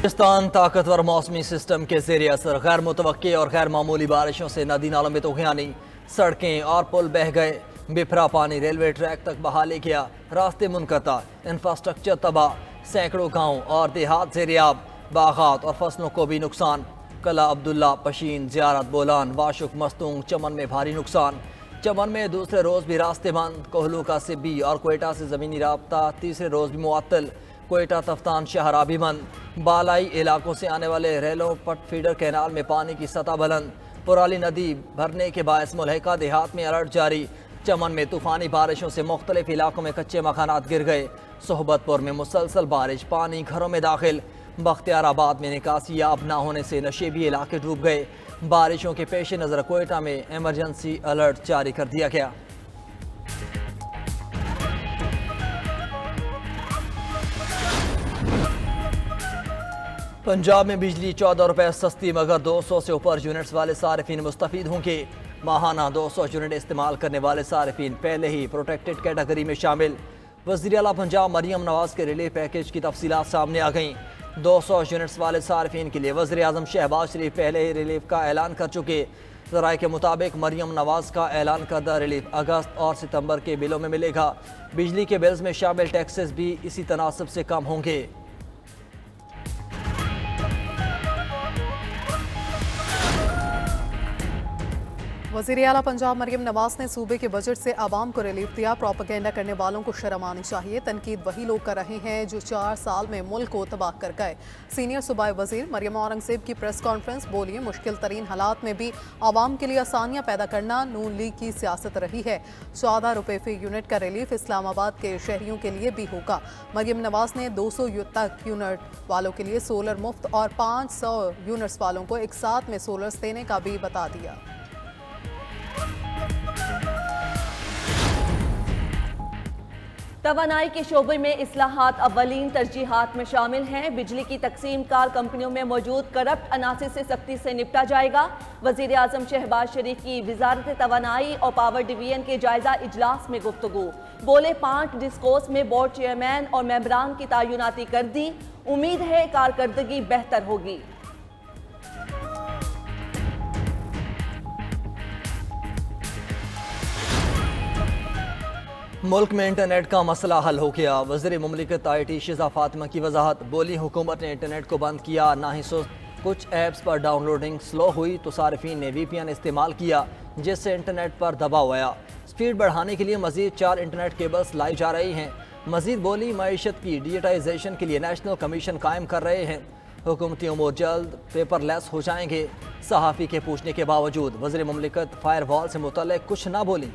पाकिस्तान ताकतवर मौसमी सिस्टम के ज़रिए असर गैर मुतवक्की और गैर मामूली बारिशों से नदी नालों में तूफ़ानी, सड़कें और पुल बह गए, बिफरा पानी रेलवे ट्रैक तक बहा ले गया, रास्ते मुनक़ता, इंफ्रास्ट्रक्चर तबाह, सैकड़ों गाँव और देहात ज़ेरियाब, बागात और फसलों को भी नुकसान। कला अब्दुल्ला, पशीन, ज़ियारत, बोलान, वाशुक, मस्तूंग, चमन में भारी नुकसान। चमन में दूसरे रोज़ भी रास्ते बंद, कोहलू का सिब्बी और कोयटा से ज़मीनी राब्ता तीसरे रोज़ भी मुअत्तल, कोयटा तफ्तान शाहरा भी बंद। बालाई इलाकों से आने वाले रेलों पट फीडर कैनाल में पानी की सतह बुलंद, पुराली नदी भरने के बायस मुल्हिका देहात में अलर्ट जारी। चमन में तूफ़ानी बारिशों से मुख्तलिफ इलाकों में कच्चे मकानात गिर गए। सोहबतपुर में मुसलसल बारिश, पानी घरों में दाखिल। बख्तियाराबाद में निकासी याब न होने से नशेबी इलाके डूब गए। बारिशों के पेश नज़र कोयटा में एमरजेंसी अलर्ट जारी कर दिया गया। पंजाब में बिजली 14 रुपये सस्ती, मगर 200 से ऊपर यूनिट्स वाले सारिफिन मुस्तफीद होंगे। माहाना 200 यूनिट इस्तेमाल करने वाले सारिफिन पहले ही प्रोटेक्टेड कैटेगरी में शामिल। वज़ीर आला पंजाब मरियम नवाज़ के रिलीफ पैकेज की तफसीलात सामने आ गईं। 200 यूनिट्स वाले सारिफिन के लिए वज़ीर आज़म शहबाज शरीफ पहले ही रिलीफ का ऐलान कर चुके। ज़राए के मुताबिक मरियम नवाज़ का ऐलान करदा रिलीफ अगस्त और सितंबर के बिलों में मिलेगा। बिजली के बिल्स में शामिल टैक्सेस भी इसी तनासब से कम होंगे। वज़ीर आला पंजाब मरियम नवाज ने सूबे के बजट से आवाम को रिलीफ दिया। प्रोपेगेंडा करने वालों को शर्म आनी चाहिए। तनकीद वही लोग कर रहे हैं जो 4 साल में मुल्क को तबाह कर गए। सीनियर सूबाई वजीर मरियम औरंगजेब की प्रेस कॉन्फ्रेंस, बोली मुश्किल तरीन हालात में भी आवाम के लिए आसानियाँ पैदा करना नून लीग की सियासत रही है। 14 रुपये फी यूनिट का रिलीफ इस्लामाबाद के शहरियों के लिए भी होगा। मरियम नवाज ने 200 तक यूनिट वालों के लिए सोलर मुफ्त और 500 यूनिट्स वालों को एक साथ में सोलर्स देने का भी बता दिया। तवानाई के शोबे में इस्लाहात अव्वलीन तरजीहात में शामिल हैं। बिजली की तकसीम कार कंपनियों में मौजूद करप्ट अनासिर से सख्ती से निपटा जाएगा। वज़ीर आज़म शहबाज शरीफ की वजारत तवानाई और पावर डिवीजन के जायजा इजलास में गुफ्तगू, बोले 5 डिस्कोस में बोर्ड चेयरमैन और मेंबरान की तैनाती कर दी, उम्मीद है कारकर्दगी बेहतर होगी। मुल्क में इंटरनेट का मसला हल हो गया। वज़ीर मुमलिकत IT शिज़ा फातिमा की वजाहत, बोली हुकूमत ने इंटरनेट को बंद किया ना ही सुस्त। कुछ ऐप्स पर डाउनलोडिंग स्लो हुई तो सारिफीन ने VPN इस्तेमाल किया, जिससे इंटरनेट पर दबाव आया। स्पीड बढ़ाने के लिए मजीद 4 इंटरनेट केबल्स लाई जा रही हैं। मजीद बोली मईशत की डिजिटाइजेशन के लिए नेशनल कमीशन कायम कर रहे हैं। हुकूमती उमूर जल्द पेपरलेस हो जाएंगे। सहाफ़ी के पूछने के बावजूद वज़ीर मुमलिकत फायरवॉल से मुतल्लिक़ कुछ ना बोली।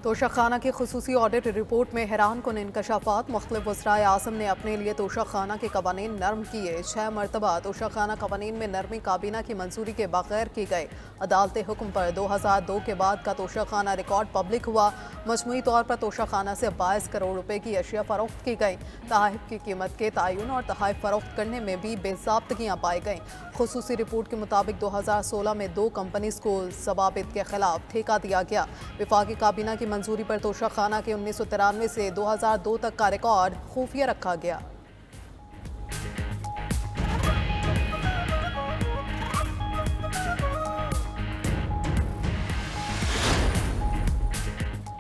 तोशक खाना की खुसूसी ऑडिट रिपोर्ट में हैरान कुन इंकशाफात। मुख्तलिफ वज़राए आज़म ने अपने लिए तोशक खाना के कवानीन नर्म किए। 6 मरतबा तोशक खाना कवानीन में नरमी काबीना की मंजूरी के बगैर की गए। अदालत हुक्म पर 2002 के बाद का तोशक खाना रिकॉर्ड पब्लिक हुआ। मजमूई तौर पर तोशक खाना से 22 करोड़ रुपए की अशिया फरोख्त की गई। तहाइफ की कीमत के तयन और तहाइफ फरोख्त करने में भी बेज़ाब्तगियाँ पाई गईं। खुसूसी रिपोर्ट के मुताबिक 2016 में 2 कंपनीज को ज़वाबित के खिलाफ ठेका दिया गया। विफाकी काबीना की मंजूरी पर तोशक खाना के 1993 से 2002 तक का रिकॉर्ड खुफिया रखा गया।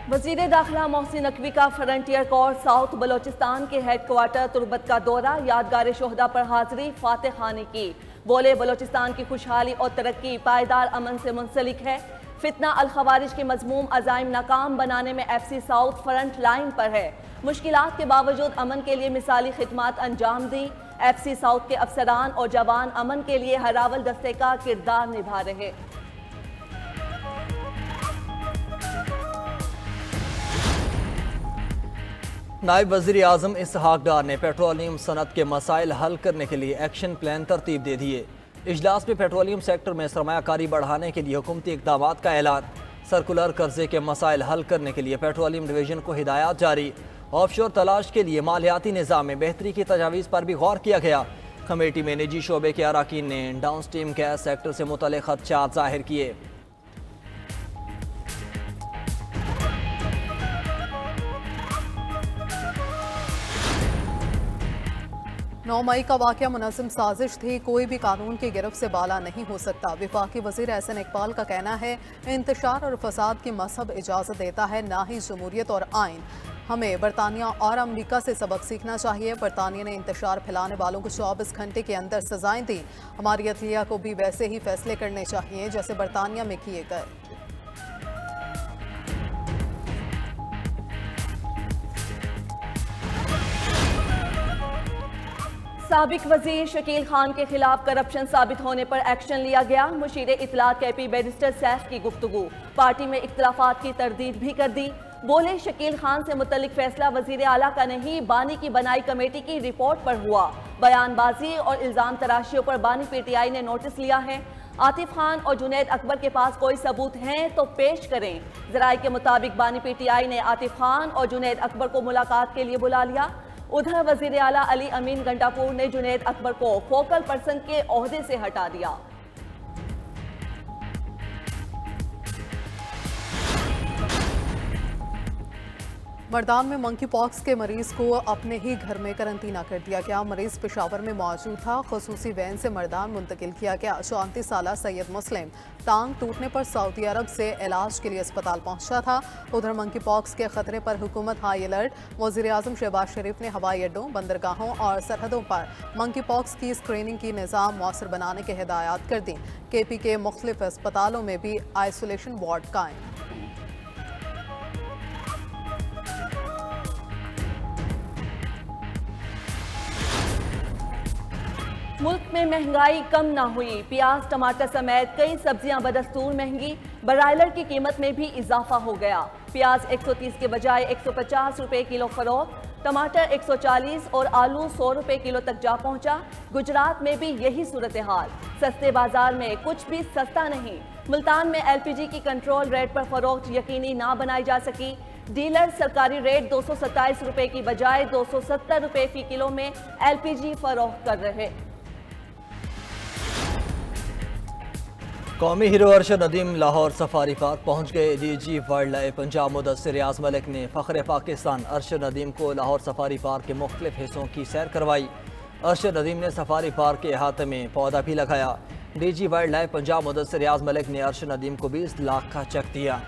वज़ीर दाखिला मोहसिन नकवी का फ्रंटियर कोर साउथ बलोचिस्तान के हेडक्वार्टर तुर्बत का दौरा, यादगार शोहदा पर हाजिरी, फातह खानी की। बोले बलोचिस्तान की खुशहाली और तरक्की पायदार अमन से मुंसलिक है। फितना अल खवारिज के मजमूम अज़ाइम नाकाम बनाने में FC साउथ फ्रंट लाइन पर है। मुश्किलात के बावजूद अमन के लिए मिसाली खिदमात अंजाम दी। FC साउथ के अफसरान और जवान अमन के लिए हरावल दस्ते का किरदार निभा रहे। नायब वज़ीर आज़म इसहाक डार ने पेट्रोलियम सनत के मसाइल हल करने के लिए एक्शन प्लान तरतीब दे दिए। इजलास में पेट्रोलियम सेक्टर में सरमायाकारी बढ़ाने के लिए हुकूमती इक़दामात का ऐलान। सर्कुलर कर्जे के मसाइल हल करने के लिए पेट्रोलियम डिवीजन को हिदायत जारी। ऑफशोर तलाश के लिए मालियाती निज़ाम में बेहतरी की तजावीज़ पर भी गौर किया गया। कमेटी में निजी शोबे के अराकीन ने डाउन स्ट्रीम गैस सेक्टर से मुतल्लिक़ खदशात ज़ाहिर किए। 9 मई का वाकया मुनज़्ज़म साजिश थी, कोई भी कानून की गिरफ्त से बाला नहीं हो सकता। वफाकी वज़ीर एहसन इकबाल का कहना है, इंतशार और फसाद की मजहब इजाज़त देता है, ना ही जमहूरियत और आइन। हमें बरतानिया और अमरीका से सबक सीखना चाहिए। बरतानिया ने इंतशार फैलाने वालों को 24 घंटे के अंदर सजाएं दी। हमारी अदलिया को भी वैसे ही फैसले करने चाहिए जैसे बरतानिया में किए गए। साबिक वजीर शकील खान के खिलाफ करप्शन साबित होने पर एक्शन लिया गया। मुशीर इत्तलात KP बैरिस्टर सैफ की गुफ्तगू, पार्टी में इख्तलाफात की तरदीद भी कर दी। बोले, शकील खान से मुतल्लिक फैसला वजीर आला का नहीं, बानी की बनाई कमेटी की रिपोर्ट पर हुआ। बयानबाजी और इल्जाम तराशियों पर बानी PTI ने नोटिस लिया है। आतिफ खान और जुनैद अकबर के पास कोई सबूत हैं तो पेश करें। जराये के मुताबिक बानी PTI ने आतिफ खान और जुनैद अकबर को मुलाकात के लिए बुला लिया। उधर वजीर आला अली अमीन गंडापुर ने जुनैद अकबर को फोकल पर्सन के ओहदे से हटा दिया। मर्दान में मंकी पॉक्स के मरीज को अपने ही घर में करंतना कर दिया गया। मरीज पेशावर में मौजूद था, खसूसी वैन से मर्दान मुंतकिल किया गया। 34 साला सैयद मुस्लिम टांग टूटने पर सऊदी अरब से इलाज के लिए अस्पताल पहुंचा था। उधर मंकी पॉक्स के खतरे पर हुकूमत हाई अलर्ट। वज़ीर आज़म शहबाज शरीफ ने हवाई अड्डों, बंदरगाहों और सरहदों पर मंकी पॉक्स की स्क्रीनिंग की निज़ाम मौसर बनाने की हिदायत कर दी। KP के मुख्तलिफ अस्पतालों में भी आइसोलेशन वार्ड कायम। मुल्क में महंगाई कम ना हुई, प्याज टमाटर समेत कई सब्जियां बदस्तूर महंगी। ब्रायलर की कीमत में भी इजाफा हो गया। प्याज 130 के बजाय 150 रुपए किलो फरोख्त, टमाटर 140 और आलू 100 रुपए किलो तक जा पहुंचा। गुजरात में भी यही सूरत हाल, सस्ते बाजार में कुछ भी सस्ता नहीं। मुल्तान में LPG की कंट्रोल रेट पर फरोख्त यकीनी ना बनाई जा सकी। डीलर सरकारी रेट 227 रुपए की बजाय 270 रुपए फी किलो में LPG फरोख्त कर रहे। कौमी hero Arshad Nadeem Lahore safari park पहुंच गए। DG wildlife Punjab Mudassir Riaz Malik ने फ़ख्र पाकिस्तान अरशद नदीम को लाहौर सफारी पार्क के मुख्तलिफ हिस्सों की सैर करवाई। अरशद नदीम ने सफारी पार्क के अहाते में पौधा भी लगाया। DG wildlife Punjab Mudassir Riaz Malik ने अरशद नदीम को 20 लाख का चेक दिया।